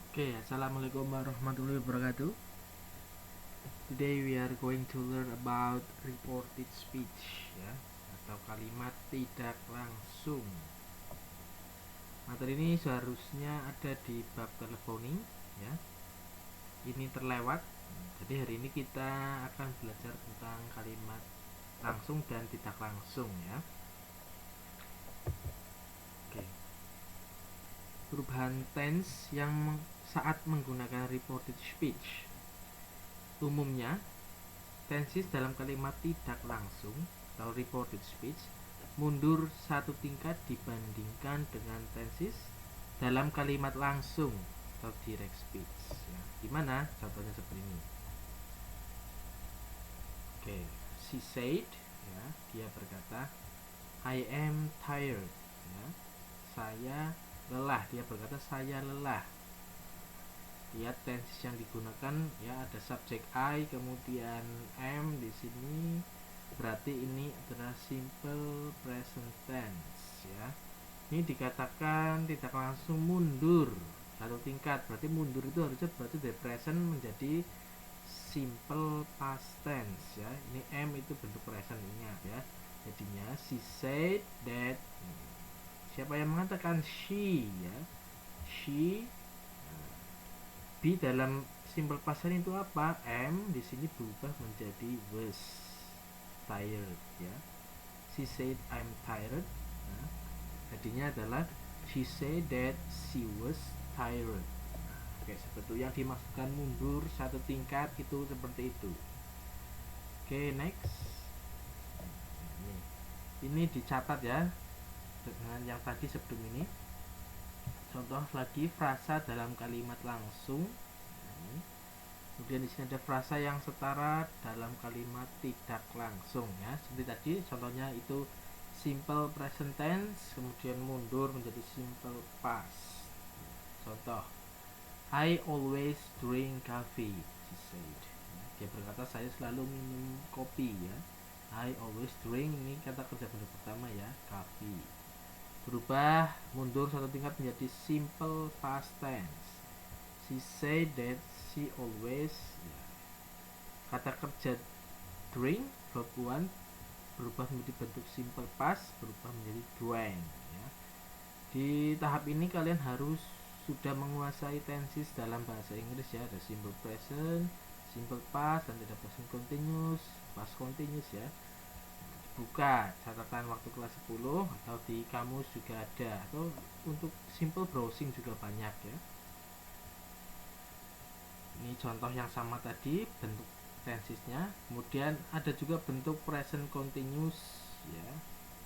Okay, Assalamualaikum warahmatullahi wabarakatuh. Today we are going to learn about reported speech, ya, atau kalimat tidak langsung. Materi ini seharusnya ada di bab telephony, ya. Ini terlewat. Jadi hari ini kita akan belajar tentang kalimat langsung dan tidak langsung, ya. Oke. Perubahan tense yang saat menggunakan reported speech. Umumnya tenses dalam kalimat tidak langsung atau reported speech mundur satu tingkat dibandingkan dengan tenses dalam kalimat langsung atau direct speech, ya. Gimana? Contohnya seperti ini. Oke, she said, ya, dia berkata, I am tired, ya, saya lelah. Dia berkata saya lelah. Lihat tenses yang digunakan, ya, ada subjek I kemudian am di sini, berarti ini adalah simple present tense, ya. Ini dikatakan tidak langsung mundur satu tingkat, berarti mundur itu harusnya berarti dari present menjadi simple past tense, ya. Ini am itu bentuk present, ingat, ya. Jadinya she said that, siapa yang mengatakan? She, ya. She. Be dalam simple past tense itu apa? Am di sini berubah menjadi was tired, ya. She said I'm tired. Nah, jadinya adalah she said that she was tired. Nah, oke, seperti itu yang dimaksudkan mundur satu tingkat itu seperti itu. Oke, next. Ini dicatat, ya, dengan yang tadi sebelum ini. Contoh lagi frasa dalam kalimat langsung. Kemudian di sini ada frasa yang setara dalam kalimat tidak langsung, ya. Seperti tadi contohnya itu simple present tense kemudian mundur menjadi simple past. Contoh, I always drink coffee, she said. Dia berkata saya selalu minum kopi, ya. I always drink, ini kata kerja bentuk pertama, ya, coffee. Berubah mundur satu tingkat menjadi simple past tense. She said that she always, ya. Kata kerja drink verb 1 berubah menjadi bentuk simple past, berubah menjadi drank, ya. Di tahap ini kalian harus sudah menguasai tenses dalam bahasa Inggris, ya. Ada simple present, simple past, dan ada present continuous, past continuous, ya. Buka catatan waktu kelas 10 atau di kamus juga ada, atau untuk simple browsing juga banyak, ya. Ini contoh yang sama tadi bentuk tensesnya. Kemudian ada juga bentuk present continuous, ya,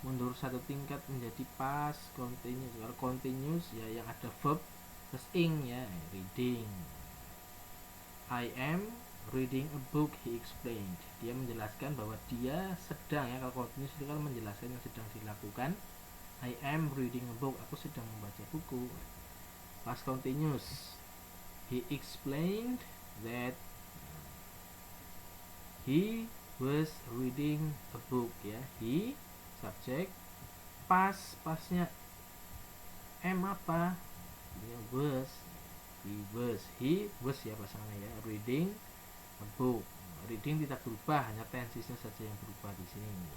mundur satu tingkat menjadi past continuous. Kalau continuous, ya, yang ada verb plus ing, ya, reading. I am reading a book, he explained. Dia menjelaskan bahwa dia sedang, ya, kalau continuous itu kan menjelaskan yang sedang dilakukan. I am reading a book, aku sedang membaca buku. Past continuous, he explained that he was reading a book, ya. He subjek, pastnya am apa? Ya, was. He was, ya, pasangannya, ya, reading a book. Reading tidak berubah, hanya tensesnya saja yang berubah di sini.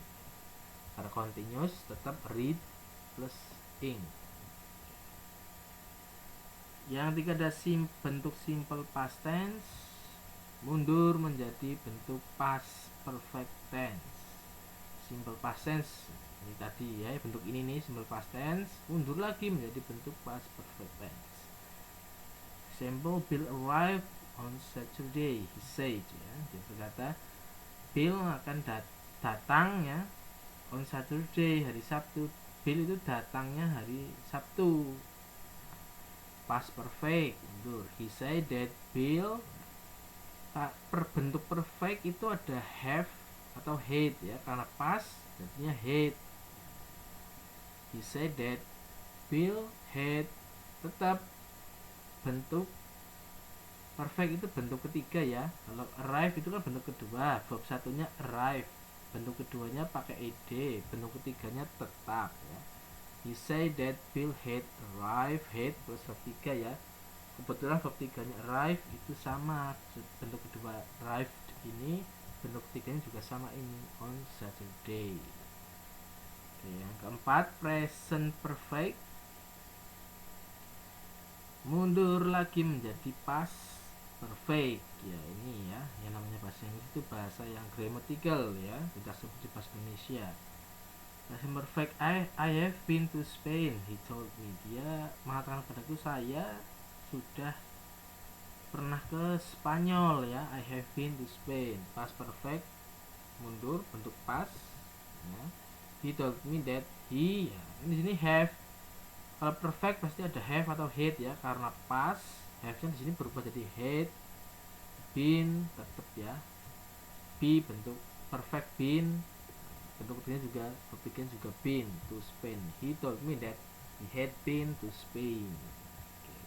Karena continuous tetap read plus ing. Yang ketiga ada bentuk simple past tense mundur menjadi bentuk past perfect tense. Simple past tense ini tadi, ya, bentuk ini nih simple past tense mundur lagi menjadi bentuk past perfect tense. Example, Bill arrived on Saturday, he said, ya. Dia berkata Bill akan datang, ya, on Saturday, hari Sabtu. Bill itu datangnya hari Sabtu. Past perfect mundur. He said that Bill, bentuk perfect itu ada have atau hate, ya, karena past jadinya hate. He said that Bill had, tetap bentuk perfect itu bentuk ketiga, ya. Kalau arrive itu kan bentuk kedua, verb satunya arrive, bentuk keduanya pakai ed, bentuk ketiganya tetap, ya. He said that Bill had arrived, had plus verb 3, ya. kebetulan verb 3 nya arrive itu sama bentuk kedua arrived ini, bentuk ketiganya juga sama ini, on Saturday. Oke, yang keempat present perfect mundur lagi menjadi past perfect. Ya ini ya, yang namanya bahasa Inggris itu bahasa yang grammatical ya, tidak seperti bahasa Indonesia. Present perfect, I have been to Spain, he told me. Dia mengatakan padaku, saya sudah pernah ke Spanyol ya, I have been to Spain. Past perfect mundur bentuk past ya. He told me that he ya. Ini di sini have. Kalau perfect pasti ada have atau had ya, karena past have-nya di sini berubah jadi had, been tetap ya. Be bentuk perfect been, bentuk ketiganya juga berpikir juga been to Spain. He told me that he had been to Spain. Okay.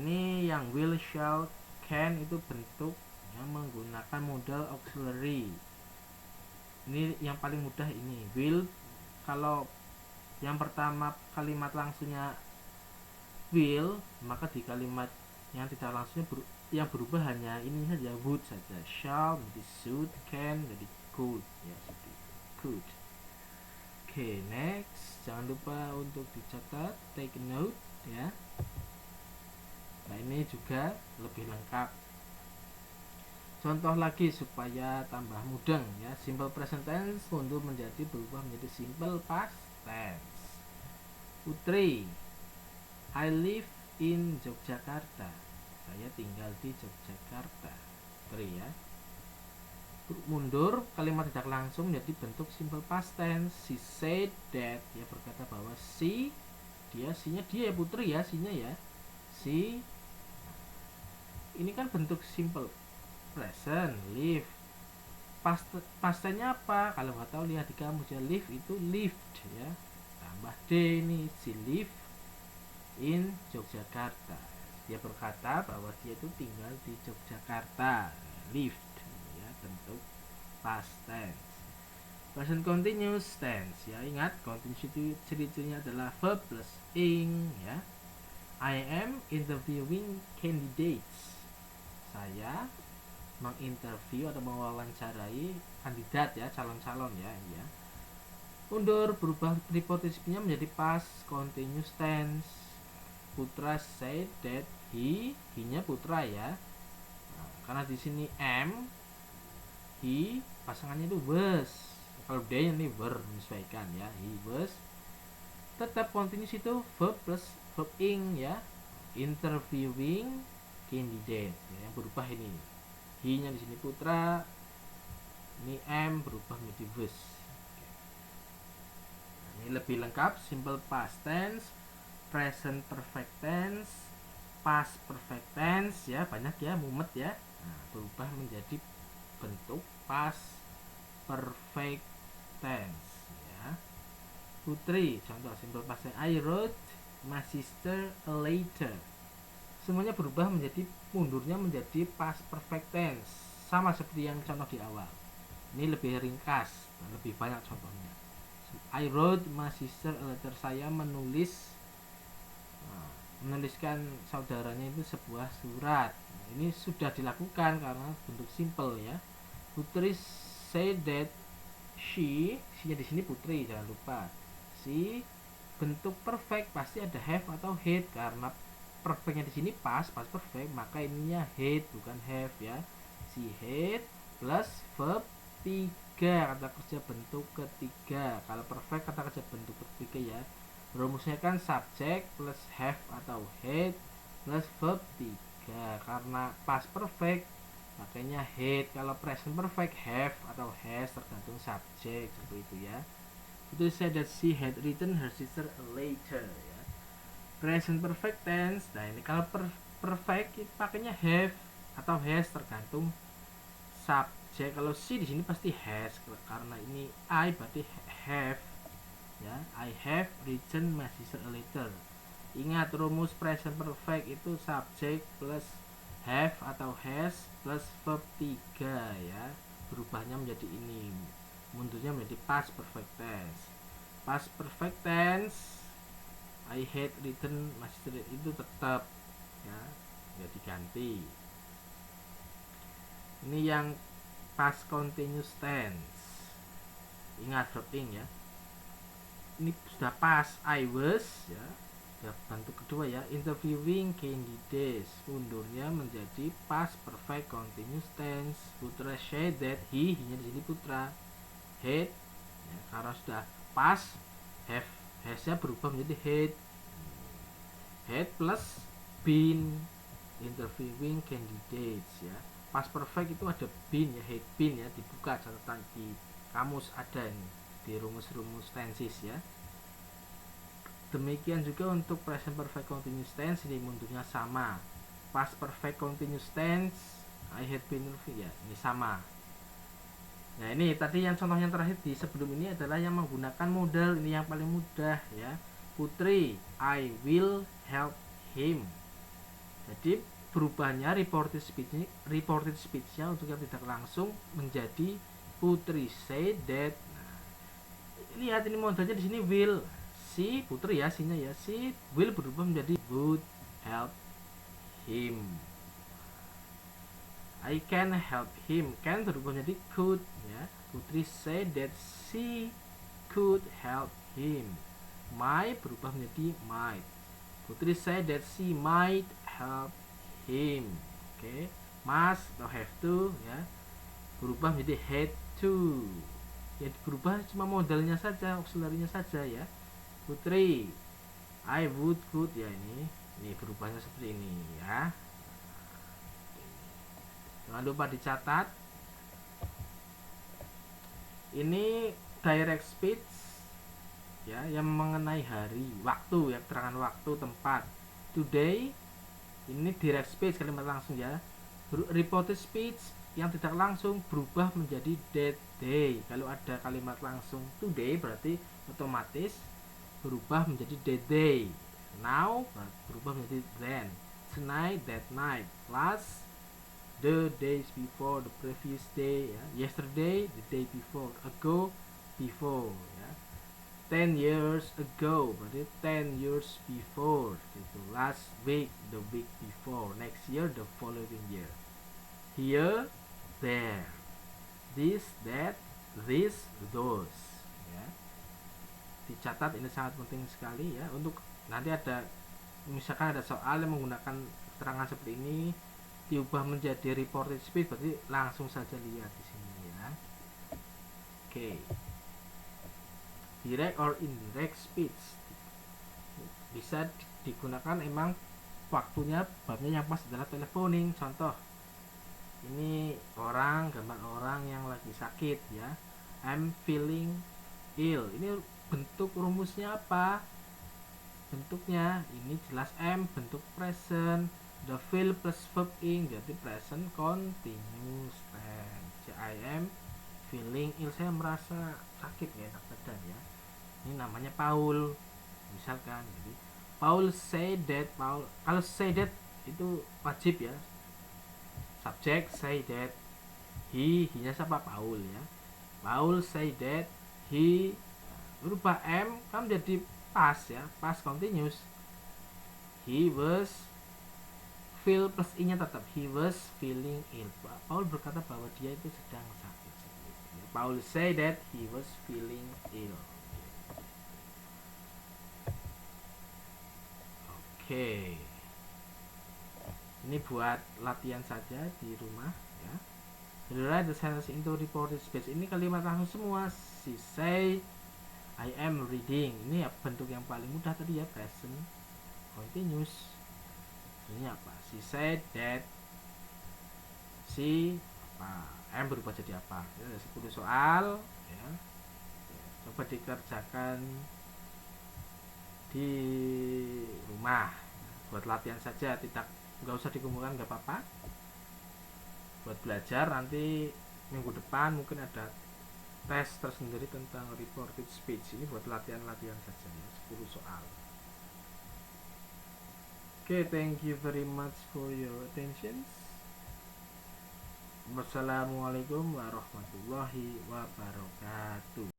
Ini yang will, shall, can itu bentuk yang menggunakan modal auxiliary. Ini yang paling mudah ini will. Kalau yang pertama kalimat langsungnya will, maka di kalimat yang tidak langsungnya yang berubah hanya ini saja, would saja. Shall menjadi should, can menjadi could ya, seperti could. Oke, next, jangan lupa untuk dicatat, take note ya. Nah ini juga lebih lengkap. Contoh lagi supaya tambah mudeng ya, simple present tense mundur menjadi berubah menjadi simple past tense. Putri, I live in Yogyakarta. Saya tinggal di Yogyakarta. Putri ya. Mundur kalimat tidak langsung menjadi bentuk simple past tense. She said that, dia berkata bahwa she, dia, she-nya dia ya, Putri ya, she-nya ya. She, ini kan bentuk simple present, live. Past-nya apa? Kalau nggak tahu lihat di kamus ya, live itu lived ya. Tambah D ini, she live in Yogyakarta. Dia berkata bahwa dia itu tinggal di Yogyakarta. Lived ya, bentuk past tense. Present continuous tense ya, ingat continuous itu ciri-cirinya adalah verb plus ing ya. I am interviewing candidates. Saya menginterview atau mewawancarai kandidat ya, calon-calon ya, ya. Mundur berubah prepositifnya menjadi past continuous tense. Putra said that he-nya Putra ya. Nah, karena di sini am, he pasangannya itu was. Kalau they ini were menyesuaikan ya. He was. Tetap continuous itu verb plus verb ing ya. Interviewing candidate ya, yang berubah ini. He-nya di sini Putra. Ini am berubah menjadi was. Nah, ini lebih lengkap, simple past tense, present perfect tense, past perfect tense ya, banyak ya, mumet ya. Nah, berubah menjadi bentuk past perfect tense ya. Putri, contoh simple past tense, I wrote my sister a letter. Semuanya berubah menjadi, mundurnya menjadi past perfect tense, sama seperti yang contoh di awal. Ini lebih ringkas dan lebih banyak contohnya. I wrote my sister a letter. Saya menuliskan saudaranya itu sebuah surat. Nah, ini sudah dilakukan karena bentuk simple ya. Putri say that she-nya di sini Putri, jangan lupa. She bentuk perfect pasti ada have atau had, karena perfectnya di sini past perfect, maka ininya had bukan have ya. She had plus verb 3, kata kerja bentuk ketiga. Kalau perfect kata kerja bentuk ketiga ya. Rumusnya kan subject plus have atau had plus verb 3. Karena past perfect makanya had. Kalau present perfect have atau has, tergantung subject, seperti itu ya. Itu said that she had written her sister a letter ya. Present perfect tense. Nah ini kalau perfect pakainya have atau has, tergantung subject. Kalau she di sini pasti has karena ini I berarti have ya. I have written my sister a letter. Ingat rumus present perfect itu subject plus have atau has plus verb 3 ya. Berubahnya menjadi ini, mundurnya menjadi past perfect tense. Past perfect tense I had written my sister itu tetap ya diganti. Ini yang past continuous tense, ingat verb ing ya, ini sudah past. I was ya, bentuk kedua ya, interviewing candidates, mundurnya menjadi past perfect continuous tense. Putra said that he nya di sini Putra, had ya, karena sudah past, has nya berubah menjadi had plus been, interviewing candidates ya. Past perfect itu ada been ya, had been ya, dibuka catatan di kamus, ada ini di rumus-rumus tenses ya. Demikian juga untuk present perfect continuous tense, ini mundurnya sama. Past perfect continuous tense, I had been ya, ini sama. Nah ini tadi yang contoh yang terakhir di sebelum ini adalah yang menggunakan modal, ini yang paling mudah ya. Putri, I will help him. Jadi berubahnya reported speech-nya untuk yang tidak langsung menjadi Putri say that. Nah, lihat ini modalnya di sini will. Si Putri ya, si-nya ya, si will berubah menjadi would help him. I can help him, can berubah menjadi could ya. Putri say that she could help him. My berubah menjadi might. Putri say that she might help him. Oke, must atau have to ya, berubah menjadi had to. Ya berubah cuma modalnya saja, auxiliary-nya saja ya. Putri, I would could ya, ini berubahnya seperti ini ya. Jangan lupa dicatat. Ini direct speech ya, yang mengenai hari, waktu ya, keterangan waktu, tempat. Today ini direct speech, kalimat langsung ya. Reported speech yang tidak langsung berubah menjadi that day. Kalau ada kalimat langsung today berarti otomatis berubah menjadi that day. Now berubah menjadi then. Tonight, that night. Last, the days before, the previous day ya. Yesterday, the day before. Ago, before ya. 10 years ago berarti 10 years before gitu. Last week, the week before. Next year, the following year. Here, there. This, that, this, those ya. Dicatat, ini sangat penting sekali ya, untuk nanti ada misalkan ada soal yang menggunakan keterangan seperti ini diubah menjadi reported speech, berarti langsung saja lihat di sini ya. Oke. Direct or indirect speech bisa digunakan, emang waktunya babnya yang pas adalah telephoning. Contoh ini orang, gambar orang yang lagi sakit ya, I'm feeling ill. Ini bentuk rumusnya apa? Bentuknya ini jelas am, bentuk present, the feel plus verb ing, jadi present continuous tense. I am feeling ill, saya merasa sakit ya, enak badan ya. Ini namanya Paul misalkan. Jadi Paul say that, Paul, kalau say that itu wajib ya, subjek say that, he nya siapa? Paul ya. Paul say that he, berubah am kan jadi past ya, past continuous. He was, feel plus i nya tetap, he was feeling ill. Paul berkata bahwa dia itu sedang sakit. Paul say that he was feeling ill. Oke. Ini buat latihan saja di rumah ya. Write the sentence into reported speech. Ini kalimat langsung semua. She say, I am reading. Ini ya bentuk yang paling mudah tadi ya, present continuous. Ini apa? She said that she apa? Am berubah jadi apa? Ini ada 10 soal ya. Coba dikerjakan di rumah buat latihan saja, nggak usah dikumpulkan, nggak apa-apa, buat belajar. Nanti minggu depan mungkin ada tes tersendiri tentang reported speech. Ini buat latihan-latihan saja ya, 10 soal. Oke, thank you very much for your attention. Wassalamualaikum warahmatullahi wabarakatuh.